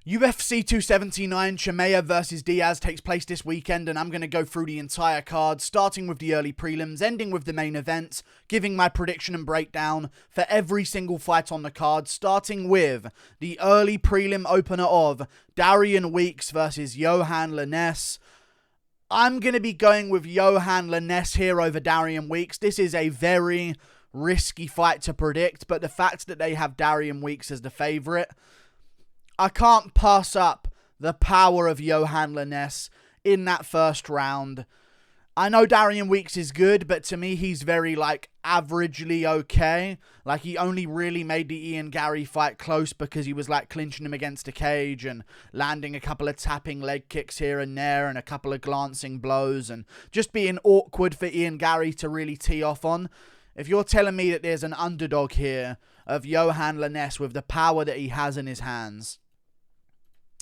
UFC 279 Chimaev versus Diaz takes place this weekend, and I'm going to go through the entire card, starting with the early prelims, ending with the main events, giving my prediction and breakdown for every single fight on the card, starting with the early prelim opener of Darian Weeks versus Yohan Lainesse. I'm going to be going with Yohan Lainesse here over Darian Weeks. This is a very risky fight to predict, but the fact that they have Darian Weeks as the favourite, I can't pass up the power of Yohan Lainesse in that first round. I know Darian Weeks is good, but to me, he's very, averagely okay. He only really made the Ian Garry fight close because he was, clinching him against a cage and landing a couple of tapping leg kicks here and there and a couple of glancing blows and just being awkward for Ian Garry to really tee off on. If you're telling me that there's an underdog here of Yohan Lainesse with the power that he has in his hands,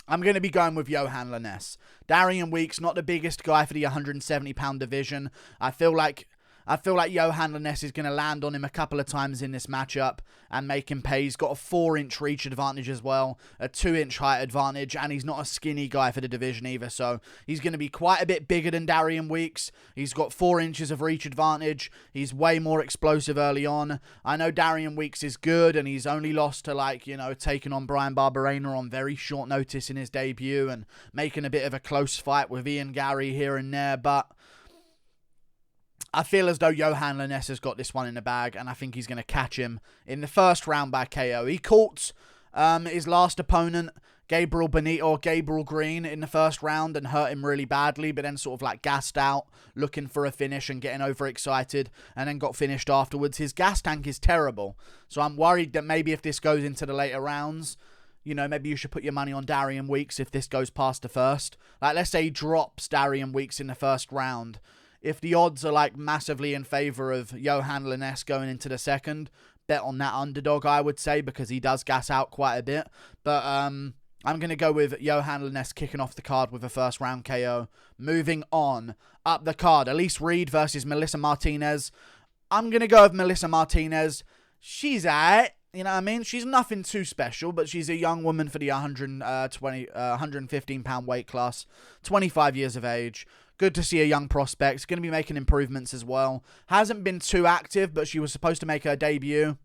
I'm going to be going with Yohan Lainesse. Darian Weeks, not the biggest guy for the 170-pound division. I feel like Yohan Lainesse is going to land on him a couple of times in this matchup and make him pay. He's got a 4-inch reach advantage as well, a 2-inch height advantage, and he's not a skinny guy for the division either, so he's going to be quite a bit bigger than Darian Weeks. He's got 4 inches of reach advantage. He's way more explosive early on. I know Darian Weeks is good, and he's only lost to, taking on Bryan Barberena on very short notice in his debut and making a bit of a close fight with Ian Garry here and there, but I feel as though Yohan Lainesse has got this one in the bag, and I think he's going to catch him in the first round by KO. He caught his last opponent, Gabriel Green, in the first round and hurt him really badly, but then sort of gassed out, looking for a finish and getting overexcited, and then got finished afterwards. His gas tank is terrible, so I'm worried that maybe if this goes into the later rounds, maybe you should put your money on Darian Weeks if this goes past the first. Let's say he drops Darian Weeks in the first round. If the odds are massively in favour of Yohan Lainesse going into the second, bet on that underdog, I would say, because he does gas out quite a bit. But I'm going to go with Yohan Lainesse kicking off the card with a first round KO. Moving on up the card, Elise Reed versus Melissa Martinez. I'm going to go with Melissa Martinez. She's alright. You know what I mean? She's nothing too special, but she's a young woman for the 115-pound weight class, 25 years of age. Good to see a young prospect. Going to be making improvements as well. Hasn't been too active, but she was supposed to make her debut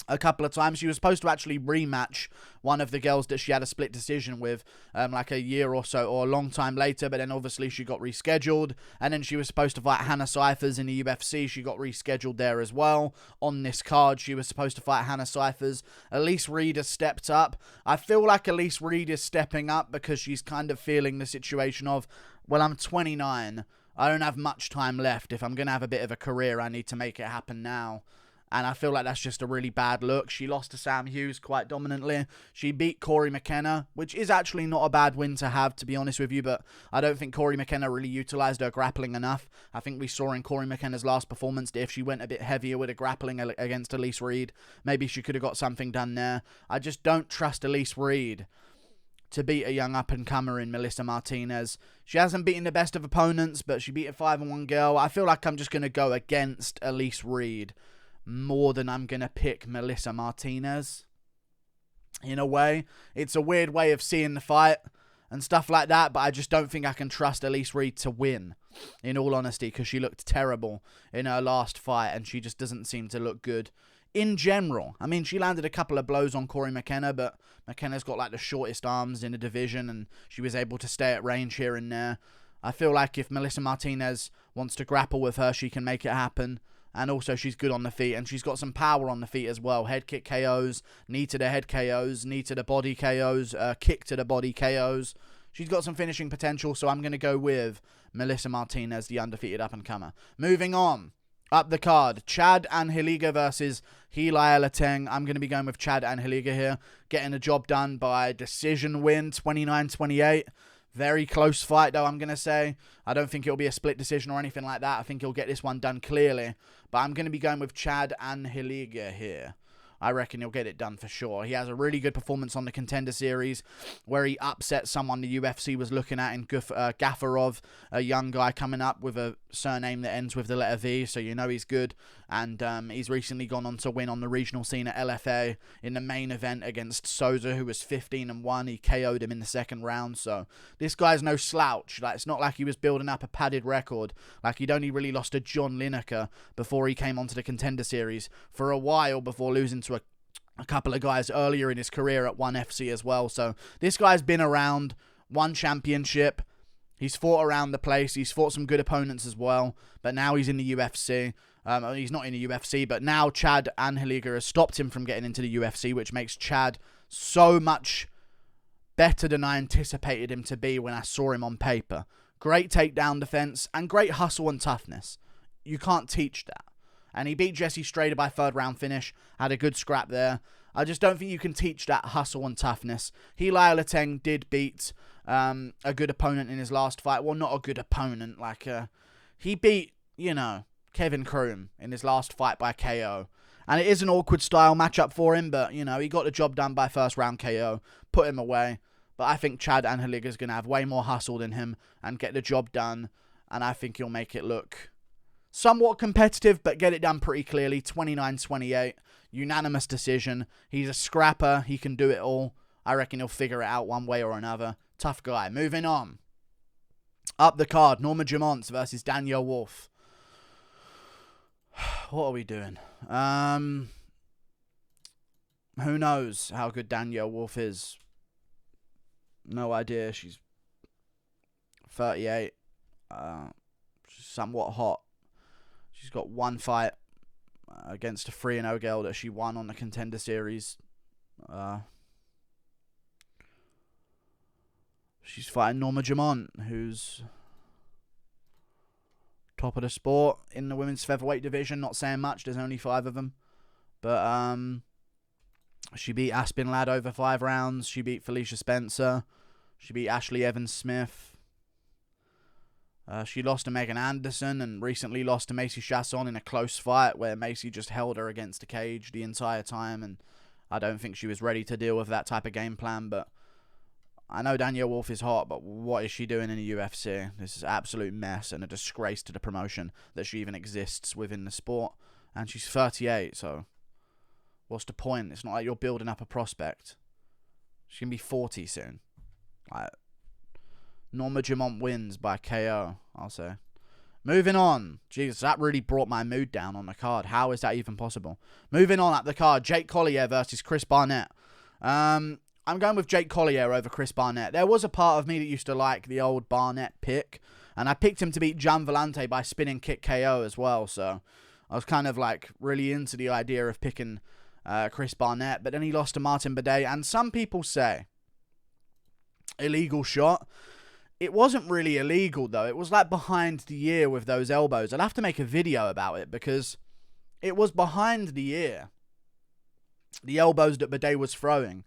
a couple of times. She was supposed to actually rematch one of the girls that she had a split decision with a year or so, or a long time later, but then obviously she got rescheduled, and then she was supposed to fight Hannah Cifers in the UFC. She got rescheduled there as well. On this card, she was supposed to fight Hannah Cifers. Elise Reed has stepped up. I feel like Elise Reed is stepping up because she's kind of feeling the situation of, well, I'm 29. I don't have much time left. If I'm going to have a bit of a career, I need to make it happen now. And I feel like that's just a really bad look. She lost to Sam Hughes quite dominantly. She beat Corey McKenna, which is actually not a bad win to have, to be honest with you. But I don't think Corey McKenna really utilised her grappling enough. I think we saw in Corey McKenna's last performance that if she went a bit heavier with her grappling against Elise Reed, maybe she could have got something done there. I just don't trust Elise Reed to beat a young up-and-comer in Melissa Martinez. She hasn't beaten the best of opponents, but she beat a 5-1 girl. I feel like I'm just going to go against Elise Reed more than I'm going to pick Melissa Martinez. In a way, it's a weird way of seeing the fight and stuff like that, but I just don't think I can trust Elise Reed to win, in all honesty, because she looked terrible in her last fight, and she just doesn't seem to look good in general. I mean, she landed a couple of blows on Corey McKenna, but McKenna's got the shortest arms in the division, and she was able to stay at range here and there. I feel like if Melissa Martinez wants to grapple with her, she can make it happen. And also, she's good on the feet, and she's got some power on the feet as well. Head kick KOs, knee to the head KOs, knee to the body KOs, kick to the body KOs. She's got some finishing potential, so I'm going to go with Melissa Martinez, the undefeated up-and-comer. Moving on, up the card, Chad Anheliger versus Heili Alateng. I'm going to be going with Chad Anheliger here, getting the job done by decision win, 29-28. Very close fight, though, I'm going to say. I don't think it'll be a split decision or anything like that. I think he'll get this one done clearly. But I'm going to be going with Chad Anheliger here. I reckon he'll get it done for sure. He has a really good performance on the Contender Series where he upset someone the UFC was looking at in Gafarov, a young guy coming up with a surname that ends with the letter V, so you know he's good. And he's recently gone on to win on the regional scene at LFA in the main event against Souza, who was 15-1. He KO'd him in the second round. So this guy's no slouch. Like, it's not like he was building up a padded record. Like, he'd only really lost to John Lineker before he came onto the Contender Series for a while, before losing to a couple of guys earlier in his career at 1FC as well. So this guy's been around, won championship. He's fought around the place. He's fought some good opponents as well. But now he's in the UFC. He's not in the UFC, but now Chad Anheliger has stopped him from getting into the UFC, which makes Chad so much better than I anticipated him to be when I saw him on paper. Great takedown defense and great hustle and toughness. You can't teach that. And he beat Jesse Strader by third round finish. Had a good scrap there. I just don't think you can teach that hustle and toughness. Heili Alateng did beat a good opponent in his last fight. Well, not a good opponent. He beat, Kevin Kroom in his last fight by KO. And it is an awkward style matchup for him, but, he got the job done by first round KO, put him away. But I think Chad Anheliger is going to have way more hustle than him and get the job done. And I think he'll make it look somewhat competitive, but get it done pretty clearly. 29-28, unanimous decision. He's a scrapper. He can do it all. I reckon he'll figure it out one way or another. Tough guy. Moving on. Up the card, Norma Dumont versus Danyelle Wolf. What are we doing? Who knows how good Danyelle Wolf is? No idea. She's 38. She's somewhat hot. She's got one fight against a 3-0 girl that she won on the Contender Series. She's fighting Norma Dumont, who's top of the sport in the women's featherweight division. Not saying much, there's only 5 of them. But she beat Aspen Ladd over 5 rounds. She beat Felicia Spencer. She beat Ashley Evans-Smith. She lost to Megan Anderson and recently lost to Macy Chasson in a close fight where Macy just held her against the cage the entire time. And I don't think she was ready to deal with that type of game plan. But I know Danyelle Wolf is hot, but what is she doing in the UFC? This is an absolute mess and a disgrace to the promotion that she even exists within the sport. And she's 38, so what's the point? It's not like you're building up a prospect. She's going to be 40 soon. Norma Dumont wins by KO, I'll say. Moving on. Jesus, that really brought my mood down on the card. How is that even possible? Moving on up the card, Jake Collier versus Chris Barnett. I'm going with Jake Collier over Chris Barnett. There was a part of me that used to like the old Barnett pick, and I picked him to beat Gian Villante by spinning kick KO as well, so I was kind of really into the idea of picking Chris Barnett, but then he lost to Martin Bidet, and some people say illegal shot. It wasn't really illegal, though. It was behind the ear with those elbows. I'd have to make a video about it because it was behind the ear, the elbows that Bidet was throwing.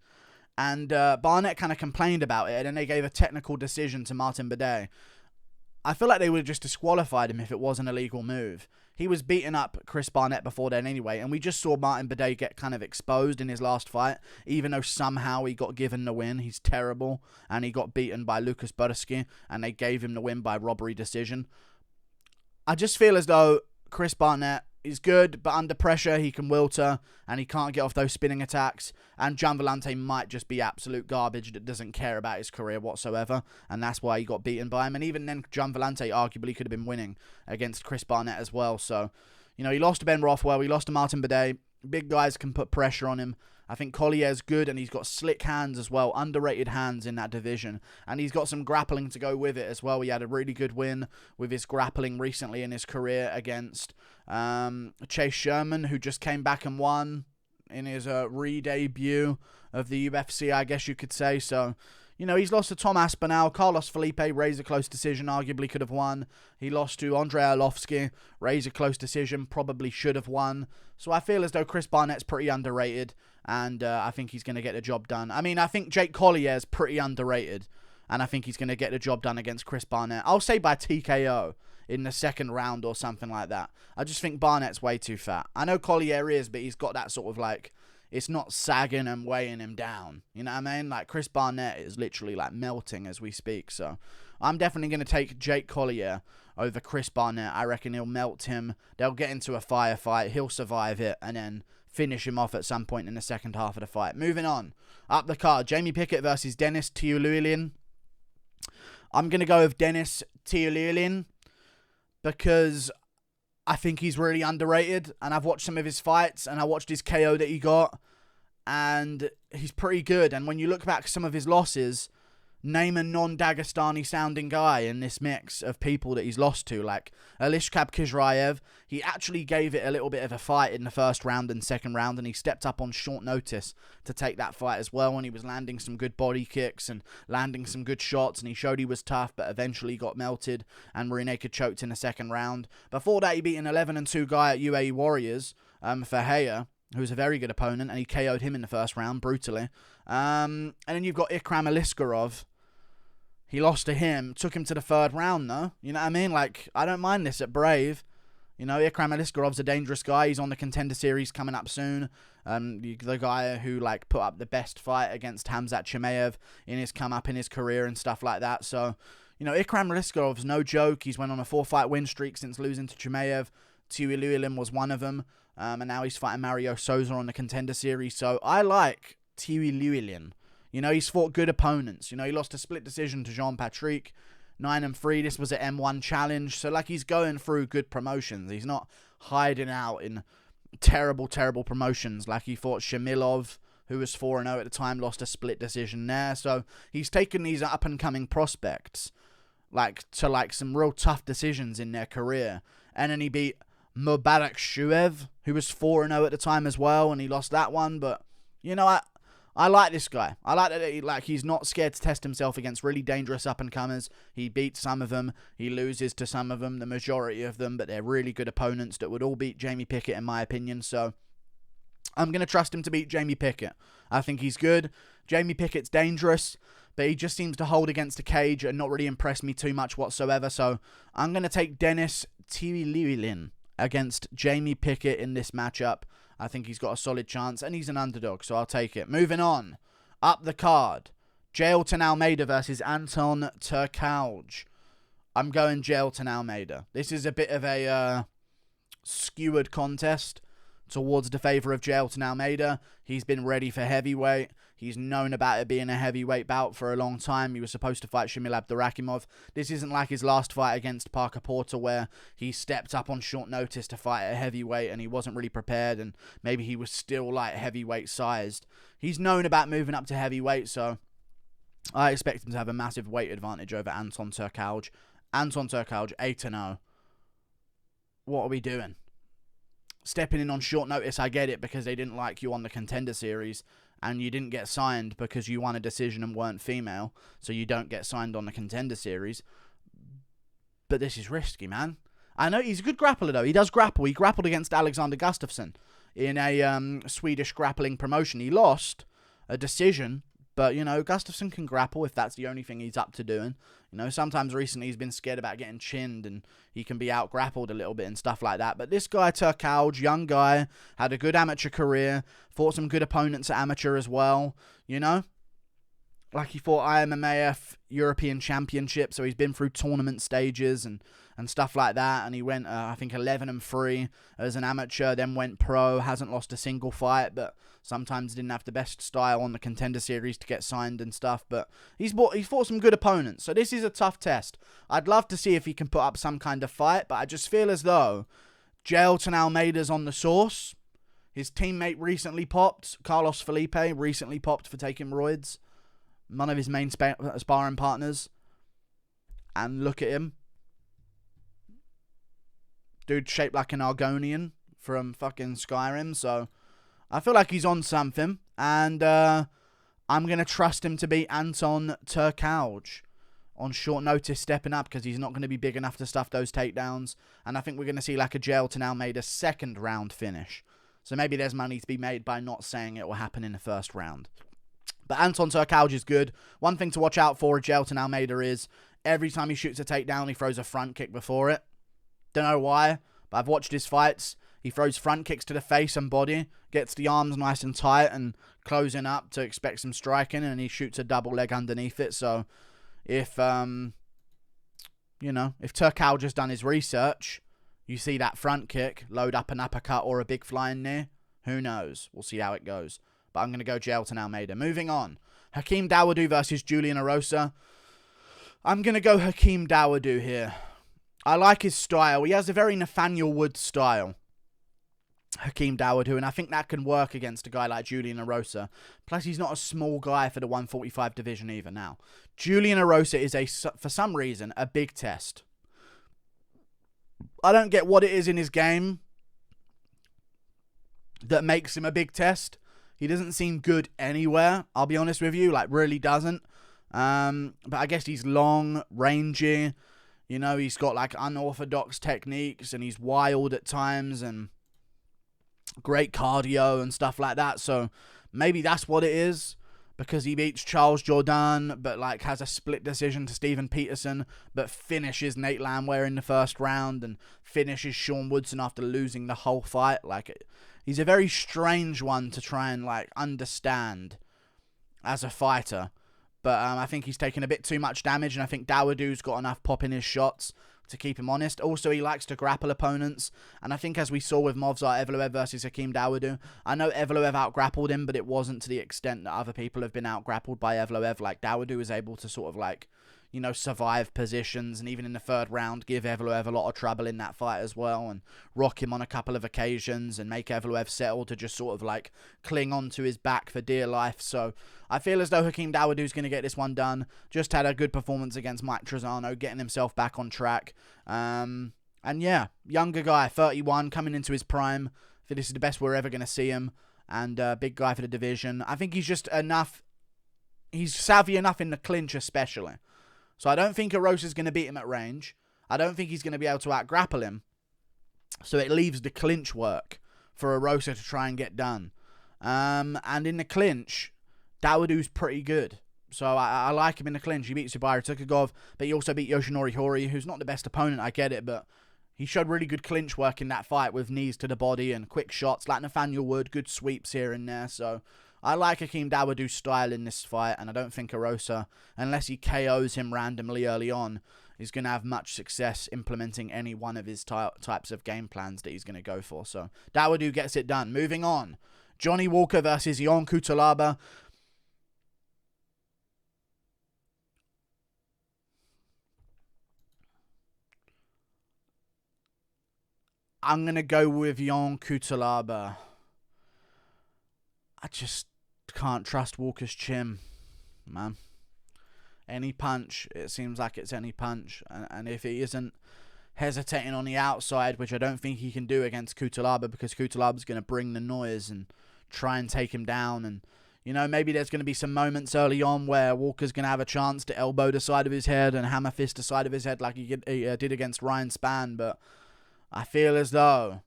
And Barnett kind of complained about it, and then they gave a technical decision to Martin Bidet. I feel like they would have just disqualified him if it was an illegal move. He was beating up Chris Barnett before then anyway, and we just saw Martin Bidet get kind of exposed in his last fight, even though somehow he got given the win. He's terrible, and he got beaten by Lucas Bursky, and they gave him the win by robbery decision. I just feel as though Chris Barnett is good, but under pressure he can wilter, and he can't get off those spinning attacks, and Gian Villante might just be absolute garbage that doesn't care about his career whatsoever, and that's why he got beaten by him. And even then, Gian Villante arguably could have been winning against Chris Barnett as well. So, he lost to Ben Rothwell, he lost to Martin Bidet. Big guys can put pressure on him. I think Collier's good, and he's got slick hands as well, underrated hands in that division, and he's got some grappling to go with it as well. He had a really good win with his grappling recently in his career against Chase Sherman, who just came back and won in his re-debut of the UFC, I guess you could say. So, he's lost to Tom Aspinall. Carlos Felipe, razor close decision, arguably could have won. He lost to Andrei Arlovsky, razor close decision, probably should have won. So I feel as though Chris Barnett's pretty underrated, and I think he's going to get the job done. I mean, I think Jake Collier's pretty underrated, and I think he's going to get the job done against Chris Barnett. I'll say by TKO in the second round or something like that. I just think Barnett's way too fat. I know Collier is, but he's got that sort of it's not sagging and weighing him down. You know what I mean? Like, Chris Barnett is literally, like, melting as we speak. So I'm definitely going to take Jake Collier over Chris Barnett. I reckon he'll melt him. They'll get into a firefight. He'll survive it and then finish him off at some point in the second half of the fight. Moving on. Up the card, Jamie Pickett versus Denis Tiuliulin. I'm going to go with Denis Tiuliulin because I think he's really underrated, and I've watched some of his fights, and I watched his KO that he got, and he's pretty good. And when you look back at some of his losses, name a non-Dagestani sounding guy in this mix of people that he's lost to, like Elise Kizraev. He actually gave it a little bit of a fight in the first round and second round, and he stepped up on short notice to take that fight as well, and he was landing some good body kicks and landing some good shots, and he showed he was tough, but eventually got melted and rear naked choked in the second round. Before that, he beat an 11-2 guy at UAE Warriors for Heili, who's a very good opponent, and he KO'd him in the first round brutally. And then you've got Ikram Aliskerov. He lost to him, took him to the third round, though. You know what I mean? Like, I don't mind this at Brave. You know, Ikram Aliskerov's a dangerous guy. He's on the Contender Series coming up soon. The guy who, like, put up the best fight against Khamzat Chimaev in his come-up in his career and stuff like that. So, you know, Ikram Aliskerov's no joke. He's went on a 4-fight win streak since losing to Chimaev. Tiuliulin was one of them. And now he's fighting Mario Souza on the Contender Series. So, I like Tiuliulin. You know, he's fought good opponents. You know, he lost a split decision to Jean-Patrick, 9-3. This was an M1 challenge. So, like, he's going through good promotions. He's not hiding out in terrible, terrible promotions. Like, he fought Shamilov, who was 4-0 at the time, lost a split decision there. So, he's taken these up-and-coming prospects, like, to, like, some real tough decisions in their career. And then he beat Mubarak Shuev, who was 4-0 at the time as well, and he lost that one. But, you know, I like this guy. I like that he's not scared to test himself against really dangerous up-and-comers. He beats some of them. He loses to some of them, the majority of them, but they're really good opponents that would all beat Jamie Pickett, in my opinion. So I'm going to trust him to beat Jamie Pickett. I think he's good. Jamie Pickett's dangerous, but he just seems to hold against the cage and not really impress me too much whatsoever. So I'm going to take Denis Tiuliulin against Jamie Pickett in this matchup. I think he's got a solid chance, and he's an underdog, so I'll take it. Moving on. Up the card. Jailton Almeida versus Anton Turkalj. I'm going Jailton Almeida. This is a bit of a skewered contest towards the favour of Jailton Almeida. He's been ready for heavyweight. He's known about it being a heavyweight bout for a long time. He was supposed to fight Shamil Abdurakhimov. This isn't like his last fight against Parker Porter, where he stepped up on short notice to fight at heavyweight and he wasn't really prepared, and maybe he was still like heavyweight sized. He's known about moving up to heavyweight, so I expect him to have a massive weight advantage over Anton Turkalj. Anton Turkalj, 8-0. What are we doing? Stepping in on short notice, I get it, because they didn't like you on the Contender Series, and you didn't get signed because you won a decision and weren't female, so you don't get signed on the Contender Series. But this is risky, man. I know he's a good grappler, though. He does grapple. He grappled against Alexander Gustafsson in a Swedish grappling promotion. He lost a decision, but, you know, Gustafsson can grapple if that's the only thing he's up to doing. You know, sometimes recently he's been scared about getting chinned and he can be out-grappled a little bit and stuff like that. But this guy, Turkalj, young guy, had a good amateur career, fought some good opponents at amateur as well, you know? Like, he fought IMMAF European Championship, so he's been through tournament stages and stuff like that, and he went, I think, 11-3 as an amateur, then went pro, hasn't lost a single fight, but sometimes didn't have the best style on the Contender Series to get signed and stuff, but he's fought some good opponents, so this is a tough test. I'd love to see if he can put up some kind of fight, but I just feel as though Jailton Almeida's on the sauce. His teammate recently popped, Carlos Felipe, recently popped for taking roids. One of his main sparring partners. And look at him. Dude shaped like an Argonian from fucking Skyrim. So I feel like he's on something. And I'm going to trust him to beat Anton Turkalj on short notice, stepping up, because he's not going to be big enough to stuff those takedowns. And I think we're going to see like a Jailton Almeida second round finish. So maybe there's money to be made by not saying it will happen in the first round. But Anton Turkalj is good. One thing to watch out for with Jailton Almeida is every time he shoots a takedown, he throws a front kick before it. Don't know why, but I've watched his fights. He throws front kicks to the face and body, gets the arms nice and tight and closing up to expect some striking, and he shoots a double leg underneath it. So if, if Turkalj just done his research, you see that front kick, load up an uppercut or a big flying knee, who knows? We'll see how it goes. But I'm going to go Jailton Almeida. Moving on. Hakeem Dawodu versus Julian Erosa. I'm going to go Hakeem Dawodu here. I like his style. He has a very Nathaniel Wood style, Hakeem Dawodu, and I think that can work against a guy like Julian Erosa. Plus, he's not a small guy for the 145 division either now. Julian Erosa is, for some reason, a big test. I don't get what it is in his game that makes him a big test. He doesn't seem good anywhere, I'll be honest with you, like really doesn't. But I guess he's long, rangy, you know, he's got like unorthodox techniques and he's wild at times and great cardio and stuff like that. So maybe that's what it is, because he beats Charles Jourdain, but like has a split decision to Steven Peterson, but finishes Nate Landwehr in the first round and finishes Sean Woodson after losing the whole fight. Like, he's a very strange one to try and like understand as a fighter. But I think he's taken a bit too much damage, and I think Dawodu's got enough pop in his shots to keep him honest. Also, he likes to grapple opponents, and I think as we saw with Movsar Evloev versus Hakeem Dawodu, I know Evloev out-grappled him, but it wasn't to the extent that other people have been out-grappled by Evloev. Like, Dawodu was able to sort of like, you know, survive positions, and even in the third round, give Evloev a lot of trouble in that fight as well, and rock him on a couple of occasions, and make Evloev settle to just sort of like cling on to his back for dear life. So I feel as though Hakeem Dawodu's going to get this one done. Just had a good performance against Mike Trezano, getting himself back on track. And yeah, younger guy, 31, coming into his prime. I think this is the best we're ever going to see him, and big guy for the division. I think he's just enough, he's savvy enough in the clinch especially. So I don't think Erosa's going to beat him at range. I don't think he's going to be able to out-grapple him. So it leaves the clinch work for Erosa to try and get done. And in the clinch, Dawodu's pretty good. So I like him in the clinch. He beat Subaru Tukagov, but he also beat Yoshinori Horii, who's not the best opponent, I get it, but he showed really good clinch work in that fight with knees to the body and quick shots like Nathaniel Wood, good sweeps here and there. So I like Hakeem Dawodu's style in this fight, and I don't think Erosa, unless he KOs him randomly early on, is going to have much success implementing any one of his types of game plans that he's going to go for. So Dawodu gets it done. Moving on. Johnny Walker versus Yohan Cutelaba. I'm going to go with Yohan Cutelaba. I just can't trust Walker's chin, man. Any punch, it seems like it's any punch. And if he isn't hesitating on the outside, which I don't think he can do against Cutelaba, because Cutelaba's going to bring the noise and try and take him down. And, you know, maybe there's going to be some moments early on where Walker's going to have a chance to elbow the side of his head and hammer fist the side of his head like he did against Ryan Spann. But I feel as though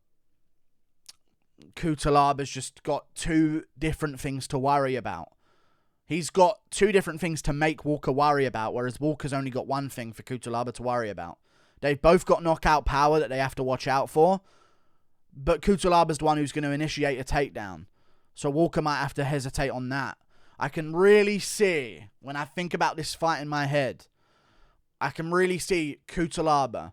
Cutelaba's just got two different things to worry about. He's got two different things to make Walker worry about, whereas Walker's only got one thing for Cutelaba to worry about. They've both got knockout power that they have to watch out for, but Cutelaba's the one who's going to initiate a takedown. So Walker might have to hesitate on that. I can really see, when I think about this fight in my head, I can really see Cutelaba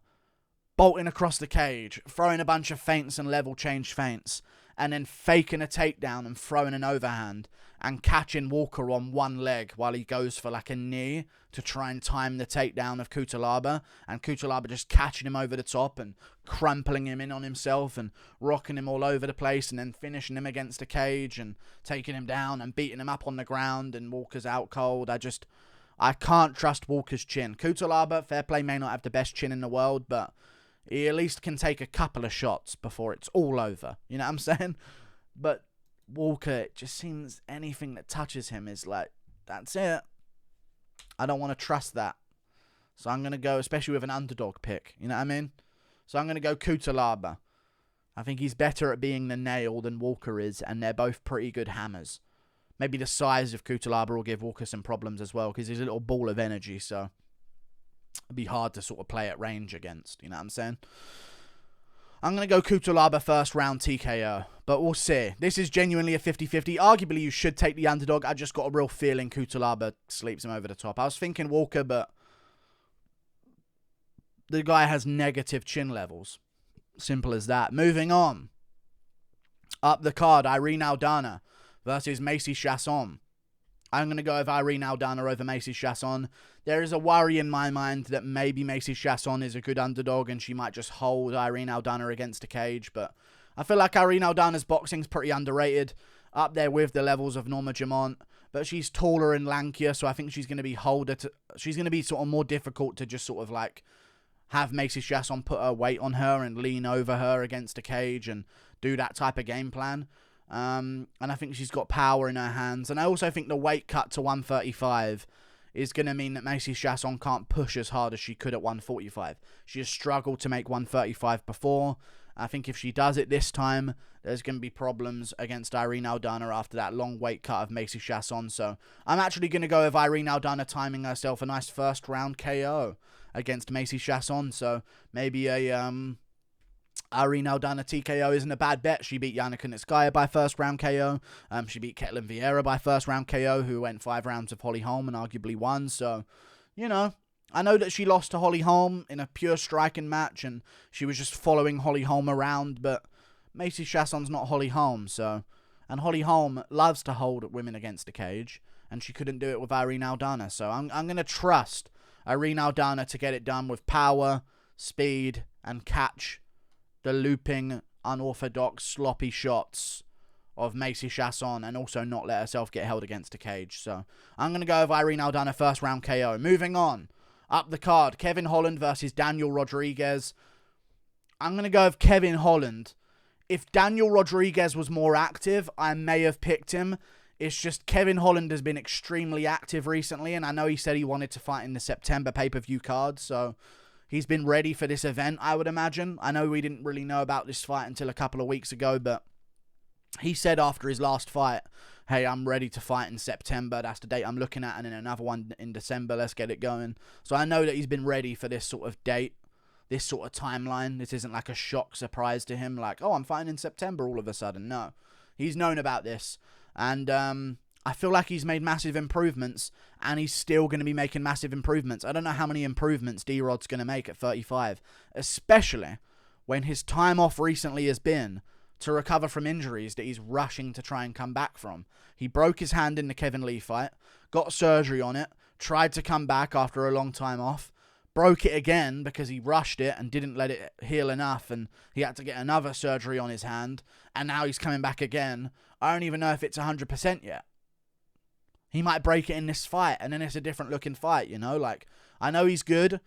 bolting across the cage, throwing a bunch of feints and level change feints, and then faking a takedown and throwing an overhand and catching Walker on one leg while he goes for like a knee to try and time the takedown of Cutelaba, and Cutelaba just catching him over the top and crumpling him in on himself and rocking him all over the place, and then finishing him against the cage and taking him down and beating him up on the ground, and Walker's out cold. I can't trust Walker's chin. Cutelaba, fair play, may not have the best chin in the world, but he at least can take a couple of shots before it's all over. You know what I'm saying? But Walker, it just seems anything that touches him is like, that's it. I don't want to trust that. So I'm going to go, especially with an underdog pick. You know what I mean? So I'm going to go Cutelaba. I think he's better at being the nail than Walker is, and they're both pretty good hammers. Maybe the size of Cutelaba will give Walker some problems as well, because he's a little ball of energy, so it'd be hard to sort of play at range against, you know what I'm saying? I'm going to go Cutelaba first round TKO. But we'll see. This is genuinely a 50-50. Arguably, you should take the underdog. I just got a real feeling Cutelaba sleeps him over the top. I was thinking Walker, but the guy has negative chin levels. Simple as that. Moving on. Up the card, Irene Aldana versus Macy Chiasson. I'm going to go with Irene Aldana over Macy Chiasson. There is a worry in my mind that maybe Macy Chiasson is a good underdog and she might just hold Irene Aldana against a cage, but I feel like Irene Aldana's boxing's pretty underrated, up there with the levels of Norma Dumont, but she's taller and lankier, so I think she's going to be she's going to be sort of more difficult to just sort of like have Macy Chiasson put her weight on her and lean over her against a cage and do that type of game plan. And I think she's got power in her hands. And I also think the weight cut to 135 is going to mean that Macy Chiasson can't push as hard as she could at 145. She has struggled to make 135 before. I think if she does it this time, there's going to be problems against Irene Aldana after that long weight cut of Macy Chiasson. So I'm actually going to go with Irene Aldana timing herself a nice first round KO against Macy Chiasson. So maybe a Irene Aldana TKO isn't a bad bet. She beat Yana Kunitskaya by first round KO. She beat Ketlin Vieira by first round KO, who went 5 rounds of Holly Holm and arguably won. So, you know, I know that she lost to Holly Holm in a pure striking match, and she was just following Holly Holm around, but Macy Chiasson's not Holly Holm, so... And Holly Holm loves to hold women against the cage, and she couldn't do it with Irene Aldana, so I'm going to trust Irene Aldana to get it done with power, speed, and catch the looping, unorthodox, sloppy shots of Macy Chiasson, and also not let herself get held against a cage. So I'm going to go with Irene Aldana first round KO. Moving on. Up the card, Kevin Holland versus Danyelle Rodriguez. I'm going to go with Kevin Holland. If Danyelle Rodriguez was more active, I may have picked him. It's just Kevin Holland has been extremely active recently, and I know he said he wanted to fight in the September pay-per-view card, so he's been ready for this event, I would imagine. I know we didn't really know about this fight until a couple of weeks ago, but he said after his last fight, hey, I'm ready to fight in September. That's the date I'm looking at, and then another one in December. Let's get it going. So I know that he's been ready for this sort of date, this sort of timeline. This isn't like a shock surprise to him, like, oh, I'm fighting in September all of a sudden. No, he's known about this, and I feel like he's made massive improvements, and he's still going to be making massive improvements. I don't know how many improvements D-Rod's going to make at 35, especially when his time off recently has been to recover from injuries that he's rushing to try and come back from. He broke his hand in the Kevin Lee fight, got surgery on it, tried to come back after a long time off, broke it again because he rushed it and didn't let it heal enough, and he had to get another surgery on his hand, and now he's coming back again. I don't even know if it's 100% yet. He might break it in this fight, and then it's a different looking fight, you know? Like, I know he's good,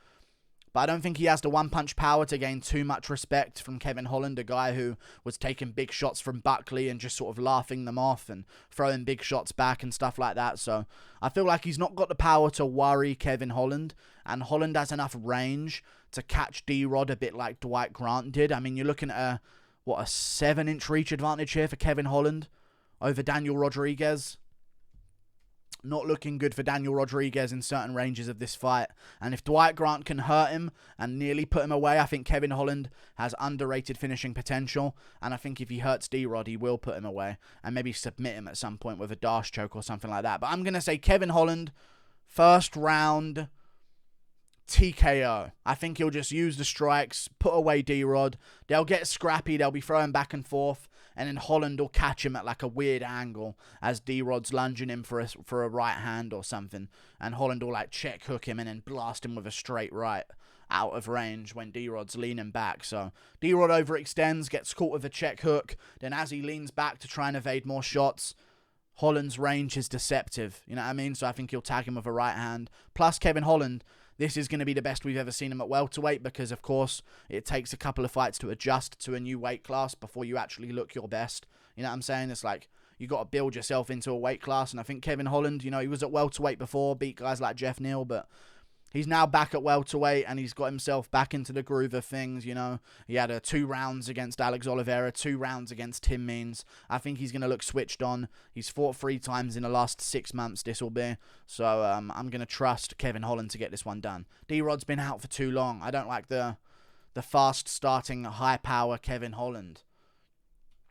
but I don't think he has the one-punch power to gain too much respect from Kevin Holland, a guy who was taking big shots from Buckley and just sort of laughing them off and throwing big shots back and stuff like that. So I feel like he's not got the power to worry Kevin Holland, and Holland has enough range to catch D-Rod a bit like Dwight Grant did. I mean, you're looking at a 7-inch reach advantage here for Kevin Holland over Danyelle Rodriguez. Not looking good for Danyelle Rodriguez in certain ranges of this fight. And if Dwight Grant can hurt him and nearly put him away, I think Kevin Holland has underrated finishing potential. And I think if he hurts D-Rod, he will put him away and maybe submit him at some point with a dash choke or something like that. But I'm going to say Kevin Holland, first round TKO. I think he'll just use the strikes, put away D-Rod. They'll get scrappy. They'll be throwing back and forth. And then Holland will catch him at like a weird angle as D-Rod's lunging him for a right hand or something. And Holland will like check hook him and then blast him with a straight right out of range when D-Rod's leaning back. So D-Rod overextends, gets caught with a check hook. Then as he leans back to try and evade more shots, Holland's range is deceptive. You know what I mean? So I think he'll tag him with a right hand. Plus Kevin Holland, this is going to be the best we've ever seen him at welterweight because, of course, it takes a couple of fights to adjust to a new weight class before you actually look your best. You know what I'm saying? It's like you got to build yourself into a weight class, and I think Kevin Holland, you know, he was at welterweight before, beat guys like Jeff Neal, but he's now back at welterweight, and he's got himself back into the groove of things, you know. He had 2 rounds against Alex Oliveira, 2 rounds against Tim Means. I think he's going to look switched on. He's fought 3 times in the last 6 months, this will be. So I'm going to trust Kevin Holland to get this one done. D-Rod's been out for too long. I don't like the the fast-starting, high-power Kevin Holland.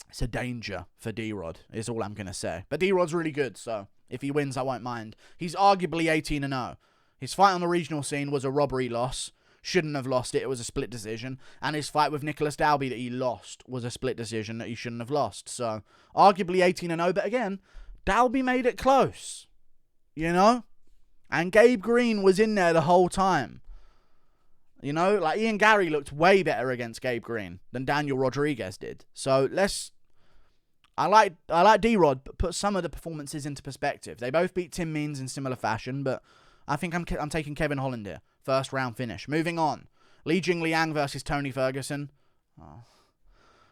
It's a danger for D-Rod, is all I'm going to say. But D-Rod's really good, so if he wins, I won't mind. He's arguably 18-0. His fight on the regional scene was a robbery loss. Shouldn't have lost it. It was a split decision. And his fight with Nicholas Dalby that he lost was a split decision that he shouldn't have lost. So, arguably 18-0. But again, Dalby made it close. You know? And Gabe Green was in there the whole time. You know? Like, Ian Gary looked way better against Gabe Green than Daniel Rodriguez did. So, I like D-Rod, but put some of the performances into perspective. They both beat Tim Means in similar fashion, but I think I'm taking Kevin Holland here. First round finish. Moving on. Li Jingliang versus Tony Ferguson. Oh.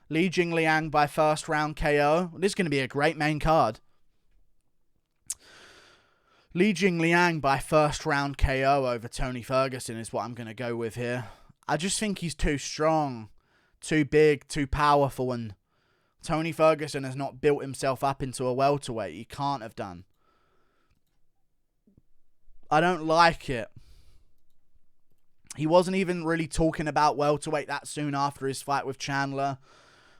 Li Jingliang by first round KO. This is going to be a great main card. Li Jingliang by first round KO over Tony Ferguson is what I'm going to go with here. I just think he's too strong, too big, too powerful, and Tony Ferguson has not built himself up into a welterweight. He can't have done. I don't like it. He wasn't even really talking about welterweight that soon after his fight with Chandler.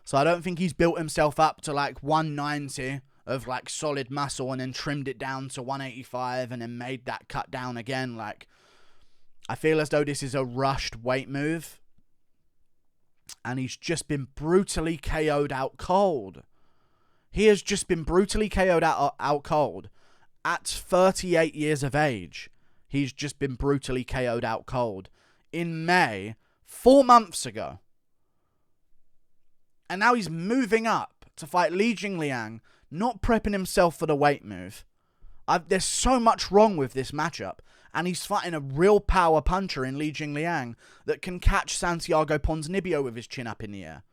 So I don't think he's built himself up to like 190 of like solid muscle and then trimmed it down to 185 and then made that cut down again. Like, I feel as though this is a rushed weight move. And he's just been brutally KO'd out cold. He has just been brutally KO'd out cold. At 38 years of age, he's just been brutally KO'd out cold. In May, 4 months ago. And now he's moving up to fight Li Jingliang, not prepping himself for the weight move. There's so much wrong with this matchup. And he's fighting a real power puncher in Li Jingliang that can catch Santiago Ponzinibbio with his chin up in the air.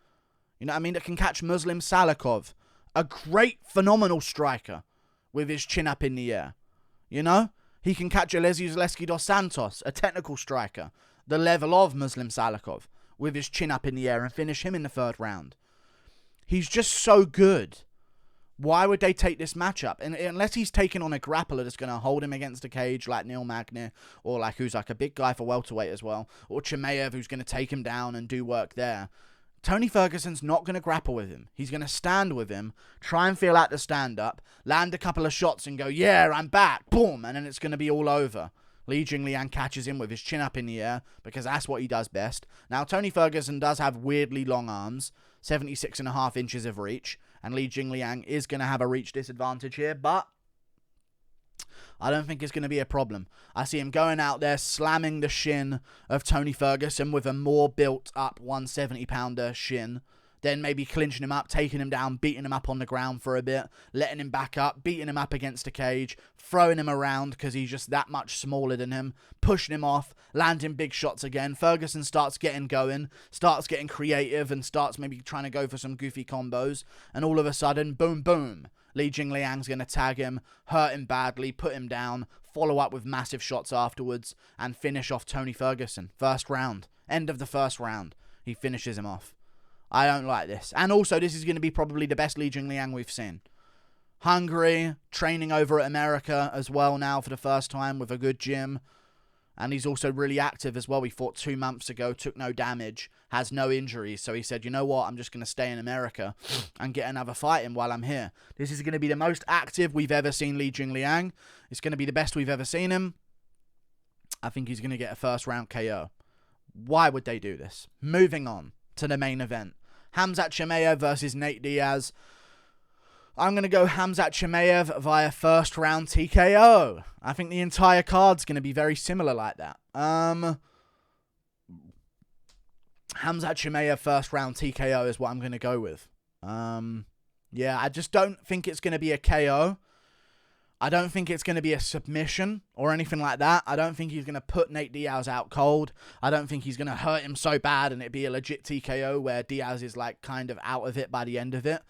You know what I mean? That can catch Muslim Salikov, a great, phenomenal striker, with his chin up in the air. You know? He can catch Elise Zaleski dos Santos, a technical striker, the level of Muslim Salikov, with his chin up in the air and finish him in the third round. He's just so good. Why would they take this matchup? And unless he's taking on a grappler that's going to hold him against the cage like Neil Magny, or like who's like a big guy for welterweight as well, or Chimaev who's going to take him down and do work there. Tony Ferguson's not going to grapple with him. He's going to stand with him, try and feel out the stand-up, land a couple of shots and go, yeah, I'm back, boom, and then it's going to be all over. Li Jingliang catches him with his chin up in the air, because that's what he does best. Now, Tony Ferguson does have weirdly long arms, 76.5 inches of reach, and Li Jingliang is going to have a reach disadvantage here, but I don't think it's going to be a problem. I see him going out there, slamming the shin of Tony Ferguson with a more built-up 170-pounder shin, then maybe clinching him up, taking him down, beating him up on the ground for a bit, letting him back up, beating him up against the cage, throwing him around because he's just that much smaller than him, pushing him off, landing big shots again. Ferguson starts getting going, starts getting creative, and starts maybe trying to go for some goofy combos, and all of a sudden, boom, boom, Li Jingliang's going to tag him, hurt him badly, put him down, follow up with massive shots afterwards, and finish off Tony Ferguson. First round. End of the first round. He finishes him off. I don't like this. And also, this is going to be probably the best Li Jingliang we've seen. Hungry, training over at America as well now for the first time with a good gym. And he's also really active as well. He fought 2 months ago, took no damage, has no injuries. So he said, you know what, I'm just going to stay in America and get another fight in while I'm here. This is going to be the most active we've ever seen Li Jingliang. It's going to be the best we've ever seen him. I think he's going to get a first round KO. Why would they do this? Moving on to the main event. Khamzat Chimaev versus Nate Diaz. I'm going to go Khamzat Chimaev via first round TKO. I think the entire card's going to be very similar like that. Khamzat Chimaev first round TKO is what I'm going to go with. Yeah, I just don't think it's going to be a KO. I don't think it's going to be a submission or anything like that. I don't think he's going to put Nate Diaz out cold. I don't think he's going to hurt him so bad and it be a legit TKO where Diaz is like kind of out of it by the end of it.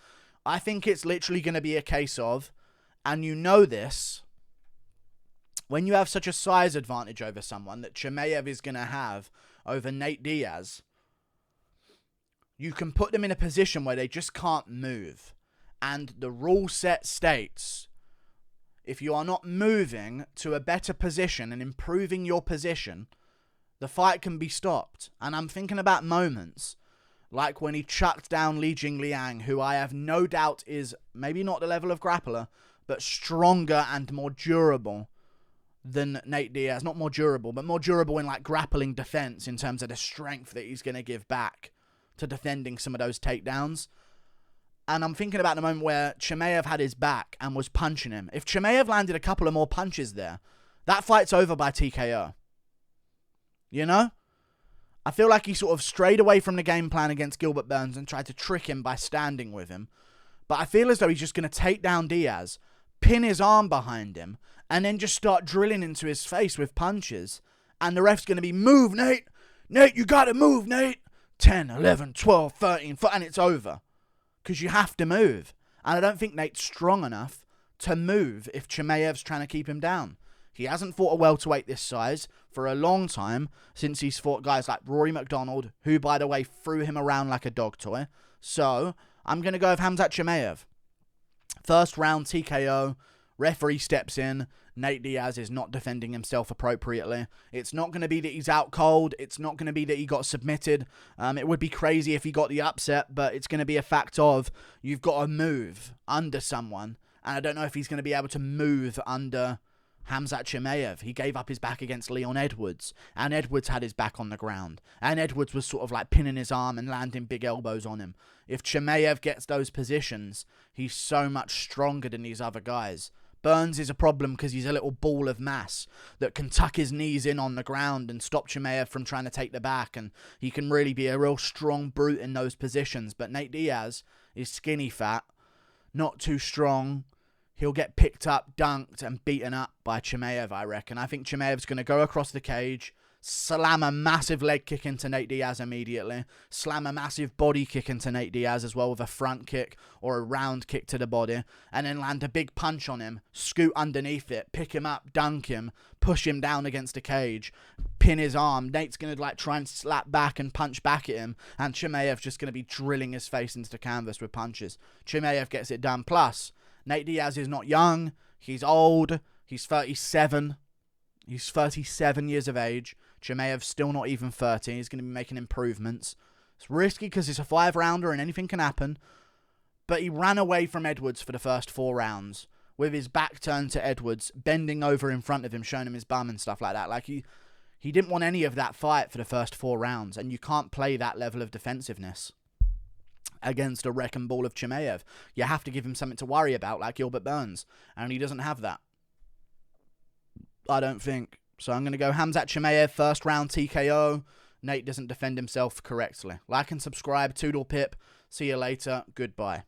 I think it's literally going to be a case of, and you know this, when you have such a size advantage over someone that Chimaev is going to have over Nate Diaz, you can put them in a position where they just can't move. And the rule set states, if you are not moving to a better position and improving your position, The fight can be stopped. And I'm thinking about moments like when he chucked down Jingliang, who I have no doubt is maybe not the level of grappler, but stronger and more durable than Nate Diaz. Not more durable, but more durable in like grappling defense in terms of the strength that he's going to give back to defending some of those takedowns. And I'm thinking about the moment where Chimaev had his back and was punching him. If Chimaev landed a couple of more punches there, that fight's over by TKO. You know? I feel like he sort of strayed away from the game plan against Gilbert Burns and tried to trick him by standing with him. But I feel as though he's just going to take down Diaz, pin his arm behind him, and then just start drilling into his face with punches. And the ref's going to be, move, Nate! Nate, you got to move, Nate! 10, 11, 12, 13, and it's over. Because you have to move. And I don't think Nate's strong enough to move if Chimaev's trying to keep him down. He hasn't fought a welterweight this size for a long time, since he's fought guys like Rory McDonald, who, by the way, threw him around like a dog toy. So, I'm going to go with Khamzat Chimaev. First round TKO, referee steps in, Nate Diaz is not defending himself appropriately. It's not going to be that he's out cold, it's not going to be that he got submitted. It would be crazy if he got the upset, but it's going to be a fact of, you've got to move under someone, and I don't know if he's going to be able to move under Khamzat Chimaev. He gave up his back against Leon Edwards, and Edwards had his back on the ground, and Edwards was sort of like pinning his arm and landing big elbows on him. If Chimaev gets those positions, he's so much stronger than these other guys. Burns is a problem because he's a little ball of mass that can tuck his knees in on the ground and stop Chimaev from trying to take the back, and he can really be a real strong brute in those positions. But Nate Diaz is skinny fat, not too strong. He'll get picked up, dunked, and beaten up by Chimaev, I reckon. I think Chimaev's going to go across the cage, slam a massive leg kick into Nate Diaz immediately, slam a massive body kick into Nate Diaz as well with a front kick or a round kick to the body, and then land a big punch on him, scoot underneath it, pick him up, dunk him, push him down against the cage, pin his arm. Nate's going to try and slap back and punch back at him, and Chimaev's just going to be drilling his face into the canvas with punches. Chimaev gets it done. Plus, Nate Diaz is not young, he's old, he's 37. He's 37 years of age. Chimaev's still not even 30. He's going to be making improvements. It's risky because it's a 5-rounder and anything can happen. But he ran away from Edwards for the first 4 rounds with his back turned to Edwards, bending over in front of him, showing him his bum and stuff like that. Like he didn't want any of that fight for the first 4 rounds, and you can't play that level of defensiveness against a wrecking ball of Chimaev. You have to give him something to worry about, like Gilbert Burns, and he doesn't have that. I don't think. So I'm going to go Khamzat Chimaev, first round TKO. Nate doesn't defend himself correctly. Like and subscribe. Toodle pip. See you later. Goodbye.